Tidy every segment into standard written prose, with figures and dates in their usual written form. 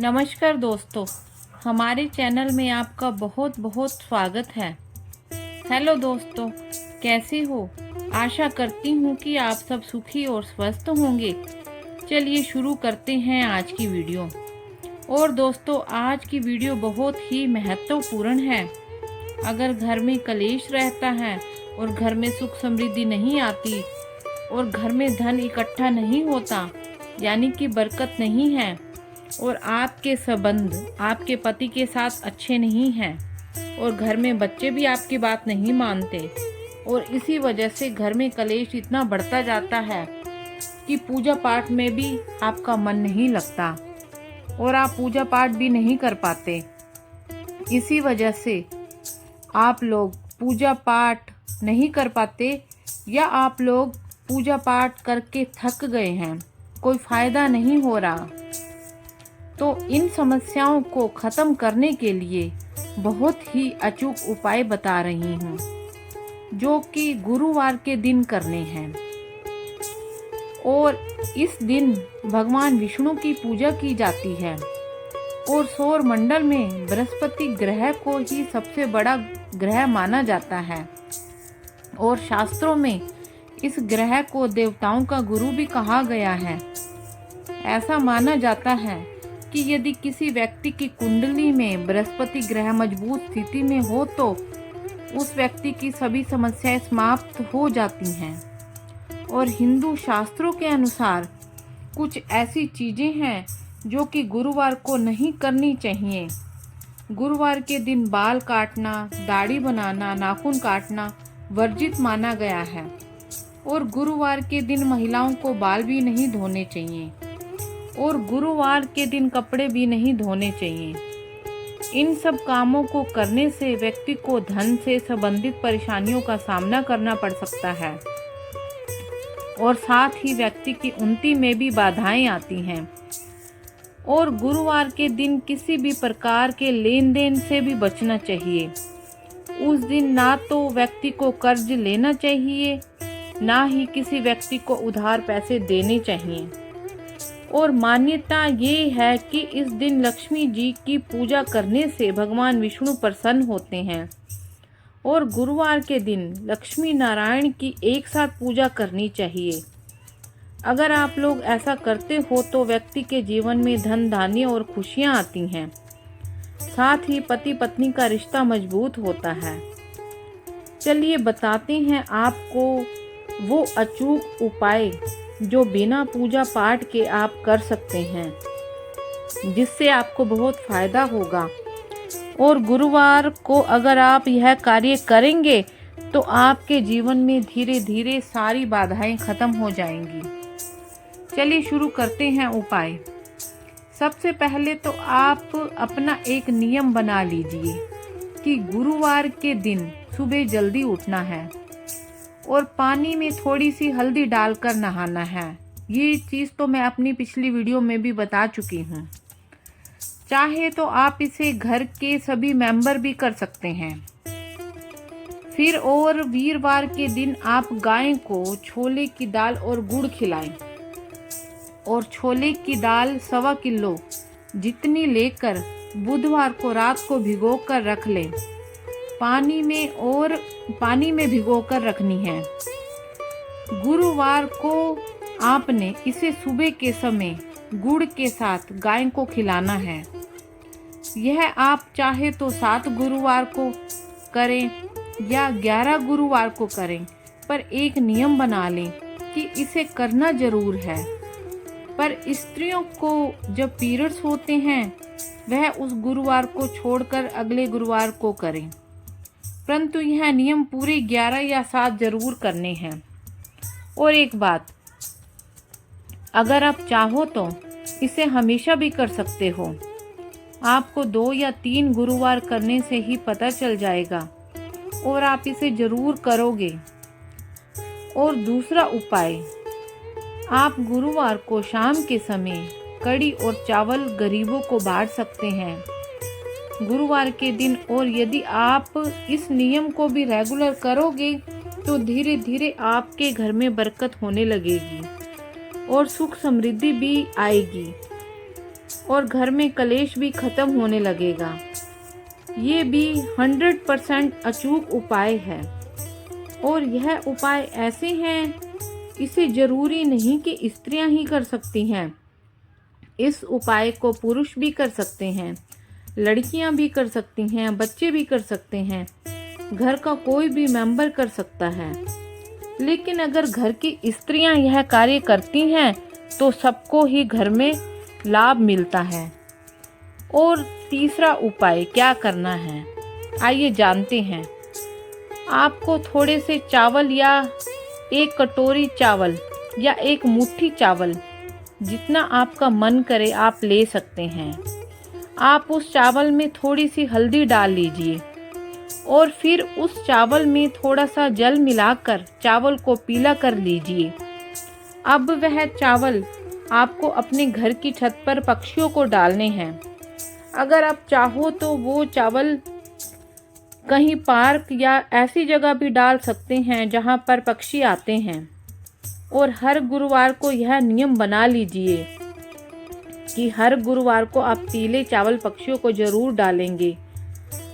नमस्कार दोस्तों, हमारे चैनल में आपका बहुत बहुत स्वागत है। हेलो दोस्तों, कैसे हो? आशा करती हूँ कि आप सब सुखी और स्वस्थ होंगे। चलिए शुरू करते हैं आज की वीडियो। और दोस्तों, आज की वीडियो बहुत ही महत्वपूर्ण है। अगर घर में कलेश रहता है और घर में सुख समृद्धि नहीं आती और घर में धन इकट्ठा नहीं होता, यानी कि बरकत नहीं है, और आपके संबंध आपके पति के साथ अच्छे नहीं हैं और घर में बच्चे भी आपकी बात नहीं मानते और इसी वजह से घर में कलेश इतना बढ़ता जाता है कि पूजा पाठ में भी आपका मन नहीं लगता और आप पूजा पाठ भी नहीं कर पाते। इसी वजह से आप लोग पूजा पाठ नहीं कर पाते या आप लोग पूजा पाठ करके थक गए हैं, कोई फायदा नहीं हो रहा। तो इन समस्याओं को खत्म करने के लिए बहुत ही अचूक उपाय बता रही हूँ, जो कि गुरुवार के दिन करने हैं। और इस दिन भगवान विष्णु की पूजा की जाती है और सौर मंडल में बृहस्पति ग्रह को ही सबसे बड़ा ग्रह माना जाता है और शास्त्रों में इस ग्रह को देवताओं का गुरु भी कहा गया है। ऐसा माना जाता है कि यदि किसी व्यक्ति की कुंडली में बृहस्पति ग्रह मजबूत स्थिति में हो तो उस व्यक्ति की सभी समस्याएं समाप्त हो जाती हैं। और हिंदू शास्त्रों के अनुसार कुछ ऐसी चीजें हैं जो कि गुरुवार को नहीं करनी चाहिए। गुरुवार के दिन बाल काटना, दाढ़ी बनाना, नाखून काटना वर्जित माना गया है और गुरुवार के दिन महिलाओं को बाल भी नहीं धोने चाहिए और गुरुवार के दिन कपड़े भी नहीं धोने चाहिए। इन सब कामों को करने से व्यक्ति को धन से संबंधित परेशानियों का सामना करना पड़ सकता है और साथ ही व्यक्ति की उन्नति में भी बाधाएं आती हैं। और गुरुवार के दिन किसी भी प्रकार के लेन देन से भी बचना चाहिए। उस दिन ना तो व्यक्ति को कर्ज लेना चाहिए, ना ही किसी व्यक्ति को उधार पैसे देने चाहिए। और मान्यता ये है कि इस दिन लक्ष्मी जी की पूजा करने से भगवान विष्णु प्रसन्न होते हैं और गुरुवार के दिन लक्ष्मी नारायण की एक साथ पूजा करनी चाहिए। अगर आप लोग ऐसा करते हो तो व्यक्ति के जीवन में धन धान्य और खुशियां आती हैं, साथ ही पति पत्नी का रिश्ता मजबूत होता है। चलिए बताते हैं आपको वो अचूक उपाय जो बिना पूजा पाठ के आप कर सकते हैं, जिससे आपको बहुत फायदा होगा। और गुरुवार को अगर आप यह कार्य करेंगे तो आपके जीवन में धीरे धीरे सारी बाधाएं खत्म हो जाएंगी। चलिए शुरू करते हैं उपाय। सबसे पहले तो आप अपना एक नियम बना लीजिए कि गुरुवार के दिन सुबह जल्दी उठना है और पानी में थोड़ी सी हल्दी डालकर नहाना है। ये चीज़ तो मैं अपनी पिछली वीडियो में भी बता चुकी हूँ। चाहे तो आप इसे घर के सभी मेंबर भी कर सकते हैं। फिर और वीरवार के दिन आप गाय को छोले की दाल और गुड़ खिलाएं और छोले की दाल 1.25 किलो जितनी लेकर बुधवार को रात को भिगोकर रख लें। पानी में भिगोकर रखनी है। गुरुवार को आपने इसे सुबह के समय गुड़ के साथ गाय को खिलाना है। यह आप चाहे तो 7 गुरुवार को करें या 11 गुरुवार को करें, पर एक नियम बना लें कि इसे करना जरूर है। पर स्त्रियों को जब पीरियड्स होते हैं वह उस गुरुवार को छोड़कर अगले गुरुवार को करें, परंतु यह नियम पूरे 11 या 7 जरूर करने हैं। और एक बात, अगर आप चाहो तो इसे हमेशा भी कर सकते हो। आपको 2 या 3 गुरुवार करने से ही पता चल जाएगा और आप इसे जरूर करोगे। और दूसरा उपाय, आप गुरुवार को शाम के समय कड़ी और चावल गरीबों को बांट सकते हैं गुरुवार के दिन। और यदि आप इस नियम को भी रेगुलर करोगे तो धीरे धीरे आपके घर में बरकत होने लगेगी और सुख समृद्धि भी आएगी। और घर में कलेश भी खत्म होने लगेगा। ये भी 100% अचूक उपाय है और यह उपाय ऐसे हैं, इसे जरूरी नहीं कि स्त्रियां ही कर सकती हैं। इस उपाय को पुरुष भी कर सकते हैं, लड़कियां भी कर सकती हैं, बच्चे भी कर सकते हैं, घर का कोई भी मेंबर कर सकता है। लेकिन अगर घर की स्त्रियां यह कार्य करती हैं तो सबको ही घर में लाभ मिलता है। और तीसरा उपाय क्या करना है, आइए जानते हैं। आपको थोड़े से चावल या एक कटोरी चावल या एक मुट्ठी चावल, जितना आपका मन करे आप ले सकते हैं। आप उस चावल में थोड़ी सी हल्दी डाल लीजिए और फिर उस चावल में थोड़ा सा जल मिलाकर चावल को पीला कर लीजिए। अब वह चावल आपको अपने घर की छत पर पक्षियों को डालने हैं। अगर आप चाहो तो वो चावल कहीं पार्क या ऐसी जगह भी डाल सकते हैं जहां पर पक्षी आते हैं। और हर गुरुवार को यह नियम बना लीजिए कि हर गुरुवार को आप पीले चावल पक्षियों को जरूर डालेंगे।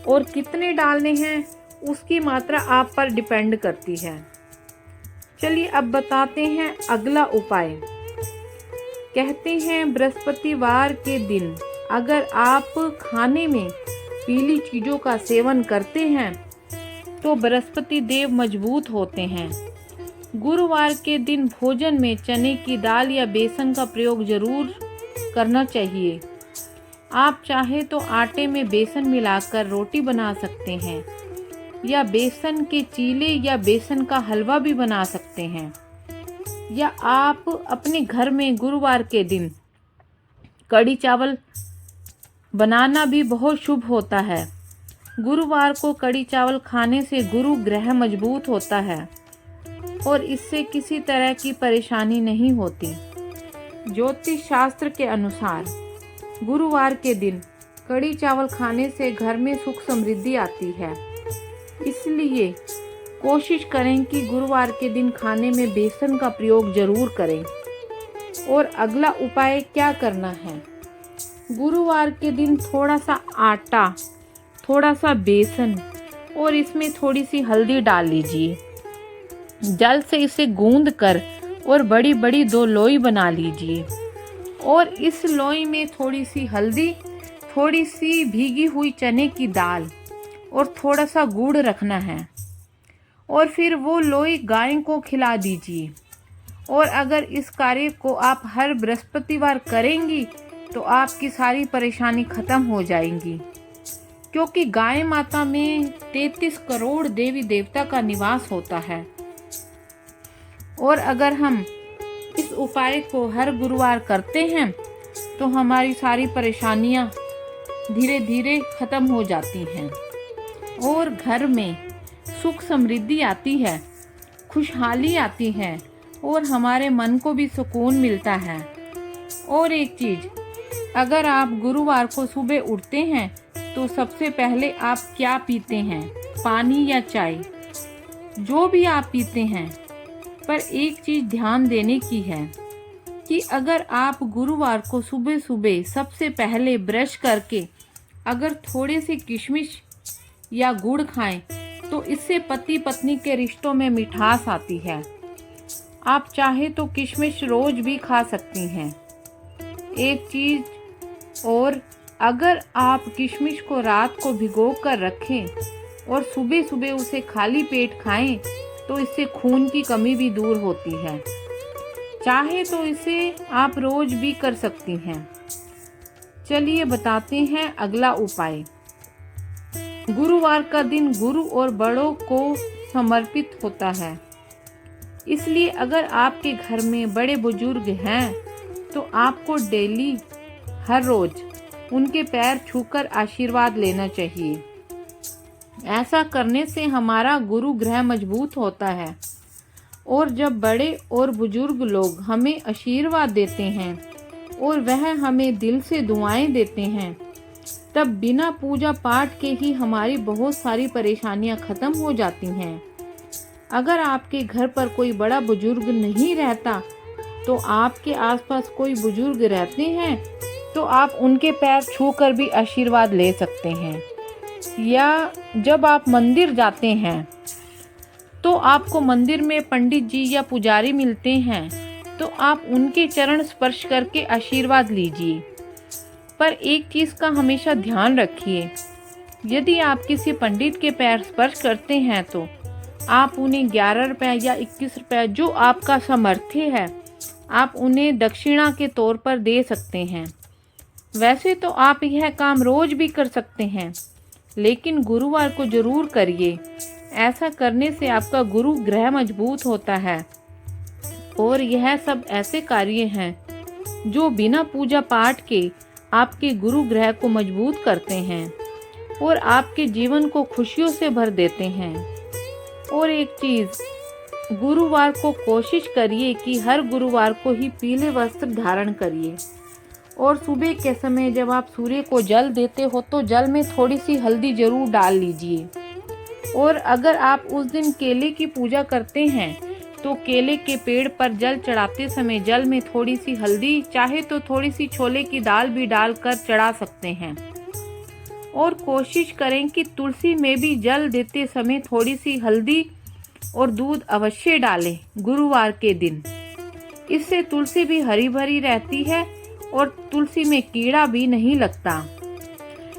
और कितने डालने हैं उसकी मात्रा आप पर डिपेंड करती है। चलिए अब बताते हैं अगला उपाय। कहते हैं बृहस्पतिवार के दिन अगर आप खाने में पीली चीज़ों का सेवन करते हैं तो बृहस्पति देव मजबूत होते हैं। गुरुवार के दिन भोजन में चने की दाल या बेसन का प्रयोग जरूर करना चाहिए। आप चाहे तो आटे में बेसन मिलाकर रोटी बना सकते हैं या बेसन के चीले या बेसन का हलवा भी बना सकते हैं। या आप अपने घर में गुरुवार के दिन कढ़ी चावल बनाना भी बहुत शुभ होता है। गुरुवार को कढ़ी चावल खाने से गुरु ग्रह मजबूत होता है और इससे किसी तरह की परेशानी नहीं होती। ज्योतिष शास्त्र के अनुसार गुरुवार के दिन कढ़ी चावल खाने से घर में सुख समृद्धि आती है। इसलिए कोशिश करें कि गुरुवार के दिन खाने में बेसन का प्रयोग जरूर करें। और अगला उपाय क्या करना है, गुरुवार के दिन थोड़ा सा आटा, थोड़ा सा बेसन और इसमें थोड़ी सी हल्दी डाल लीजिए। जल से इसे गूंद कर और बड़ी बड़ी 2 लोई बना लीजिए और इस लोई में थोड़ी सी हल्दी, थोड़ी सी भीगी हुई चने की दाल और थोड़ा सा गुड़ रखना है। और फिर वो लोई गाय को खिला दीजिए। और अगर इस कार्य को आप हर बृहस्पतिवार करेंगी तो आपकी सारी परेशानी खत्म हो जाएंगी, क्योंकि गाय माता में 33 करोड़ देवी देवता का निवास होता है। और अगर हम इस उपाय को हर गुरुवार करते हैं तो हमारी सारी परेशानियां धीरे धीरे खत्म हो जाती हैं और घर में सुख समृद्धि आती है, खुशहाली आती है और हमारे मन को भी सुकून मिलता है। और एक चीज़, अगर आप गुरुवार को सुबह उठते हैं तो सबसे पहले आप क्या पीते हैं, पानी या चाय, जो भी आप पीते हैं, पर एक चीज़ ध्यान देने की है कि अगर आप गुरुवार को सुबह सुबह सबसे पहले ब्रश करके अगर थोड़े से किशमिश या गुड़ खाएं तो इससे पति पत्नी के रिश्तों में मिठास आती है। आप चाहे तो किशमिश रोज भी खा सकती हैं। एक चीज़ और, अगर आप किशमिश को रात को भिगो कर रखें और सुबह सुबह उसे खाली पेट खाएं तो इससे खून की कमी भी दूर होती है। चाहे तो इसे आप रोज भी कर सकती हैं। चलिए बताते हैं अगला उपाय। गुरुवार का दिन गुरु और बड़ों को समर्पित होता है, इसलिए अगर आपके घर में बड़े बुजुर्ग हैं तो आपको डेली हर रोज उनके पैर छूकर आशीर्वाद लेना चाहिए। ऐसा करने से हमारा गुरु ग्रह मजबूत होता है और जब बड़े और बुजुर्ग लोग हमें आशीर्वाद देते हैं और वह हमें दिल से दुआएं देते हैं, तब बिना पूजा पाठ के ही हमारी बहुत सारी परेशानियां खत्म हो जाती हैं। अगर आपके घर पर कोई बड़ा बुजुर्ग नहीं रहता तो आपके आसपास कोई बुजुर्ग रहते हैं तो आप उनके पैर छूकर भी आशीर्वाद ले सकते हैं। या जब आप मंदिर जाते हैं तो आपको मंदिर में पंडित जी या पुजारी मिलते हैं, तो आप उनके चरण स्पर्श करके आशीर्वाद लीजिए। पर एक चीज़ का हमेशा ध्यान रखिए, यदि आप किसी पंडित के पैर स्पर्श करते हैं तो आप उन्हें 11 रुपये या 21 रुपये जो आपका सामर्थ्य है, आप उन्हें दक्षिणा के तौर पर दे सकते हैं। वैसे तो आप यह काम रोज भी कर सकते हैं, लेकिन गुरुवार को जरूर करिए। ऐसा करने से आपका गुरु ग्रह मजबूत होता है और यह सब ऐसे कार्य हैं जो बिना पूजा पाठ के आपके गुरु ग्रह को मजबूत करते हैं और आपके जीवन को खुशियों से भर देते हैं। और एक चीज़, गुरुवार को कोशिश करिए कि हर गुरुवार को ही पीले वस्त्र धारण करिए और सुबह के समय जब आप सूर्य को जल देते हो तो जल में थोड़ी सी हल्दी जरूर डाल लीजिए। और अगर आप उस दिन केले की पूजा करते हैं तो केले के पेड़ पर जल चढ़ाते समय जल में थोड़ी सी हल्दी, चाहे तो थोड़ी सी छोले की दाल भी डालकर चढ़ा सकते हैं। और कोशिश करें कि तुलसी में भी जल देते समय थोड़ी सी हल्दी और दूध अवश्य डालें गुरुवार के दिन। इससे तुलसी भी हरी भरी रहती है और तुलसी में कीड़ा भी नहीं लगता।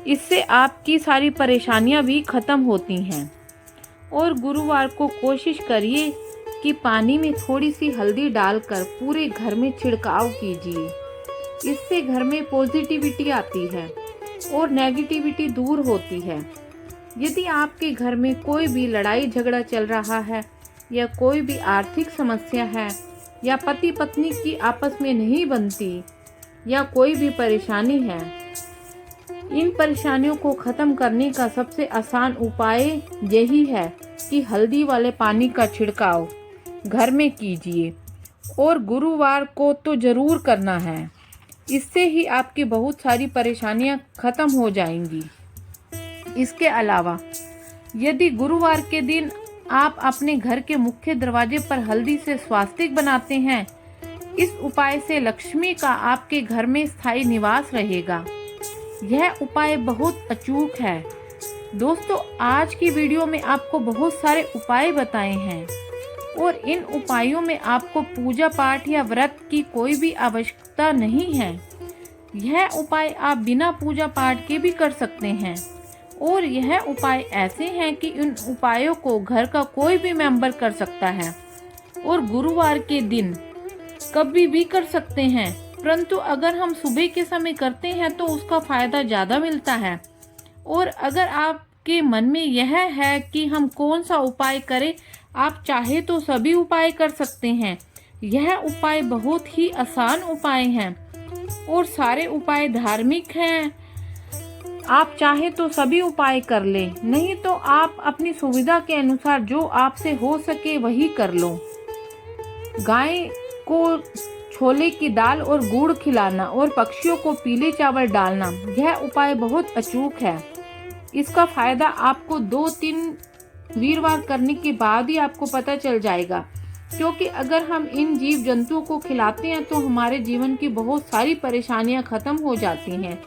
इससे आपकी सारी परेशानियां भी खत्म होती हैं। और गुरुवार को कोशिश करिए कि पानी में थोड़ी सी हल्दी डालकर पूरे घर में छिड़काव कीजिए। इससे घर में पॉजिटिविटी आती है और नेगेटिविटी दूर होती है। यदि आपके घर में कोई भी लड़ाई झगड़ा चल रहा है या कोई भी आर्थिक समस्या है या पति पत्नी की आपस में नहीं बनती या कोई भी परेशानी है, इन परेशानियों को ख़त्म करने का सबसे आसान उपाय यही है कि हल्दी वाले पानी का छिड़काव घर में कीजिए और गुरुवार को तो ज़रूर करना है। इससे ही आपकी बहुत सारी परेशानियां ख़त्म हो जाएंगी। इसके अलावा यदि गुरुवार के दिन आप अपने घर के मुख्य दरवाजे पर हल्दी से स्वास्तिक बनाते हैं, इस उपाय से लक्ष्मी का आपके घर में स्थायी निवास रहेगा। यह उपाय बहुत अचूक है। दोस्तों, आज की वीडियो में आपको बहुत सारे उपाय बताए हैं और इन उपायों में आपको पूजा पाठ या व्रत की कोई भी आवश्यकता नहीं है। यह उपाय आप बिना पूजा पाठ के भी कर सकते हैं और यह उपाय ऐसे हैं कि इन उपायों को घर का कोई भी मेंबर कर सकता है और गुरुवार के दिन कभी भी कर सकते हैं। परंतु अगर हम सुबह के समय करते हैं तो उसका फायदा ज़्यादा मिलता है। और अगर आपके मन में यह है कि हम कौन सा उपाय करें, आप चाहे तो सभी उपाय कर सकते हैं। यह उपाय बहुत ही आसान उपाय हैं और सारे उपाय धार्मिक हैं। आप चाहे तो सभी उपाय कर लें, नहीं तो आप अपनी सुविधा के अनुसार जो आपसे हो सके वही कर लो। गाय को छोले की दाल और गुड़ खिलाना और पक्षियों को पीले चावल डालना, यह उपाय बहुत अचूक है। इसका फायदा आपको 2-3 वीरवार करने के बाद ही आपको पता चल जाएगा, क्योंकि अगर हम इन जीव जंतुओं को खिलाते हैं तो हमारे जीवन की बहुत सारी परेशानियां खत्म हो जाती हैं।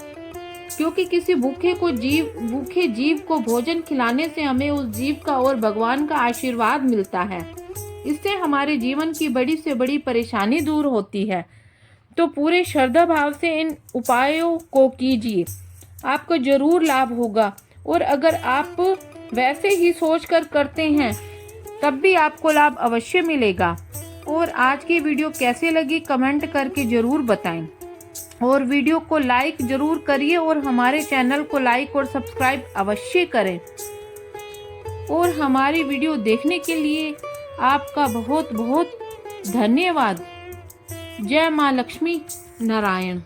क्योंकि किसी भूखे जीव को भोजन खिलाने से हमें उस जीव का और भगवान का आशीर्वाद मिलता है। इससे हमारे जीवन की बड़ी से बड़ी परेशानी दूर होती है। तो पूरे श्रद्धा भाव से इन उपायों को कीजिए, आपको जरूर लाभ होगा। और अगर आप वैसे ही सोचकर करते हैं तब भी आपको लाभ अवश्य मिलेगा। और आज की वीडियो कैसे लगी कमेंट करके ज़रूर बताएं और वीडियो को लाइक ज़रूर करिए और हमारे चैनल को लाइक और सब्सक्राइब अवश्य करें। और हमारी वीडियो देखने के लिए आपका बहुत बहुत धन्यवाद। जय माँ लक्ष्मी नारायण।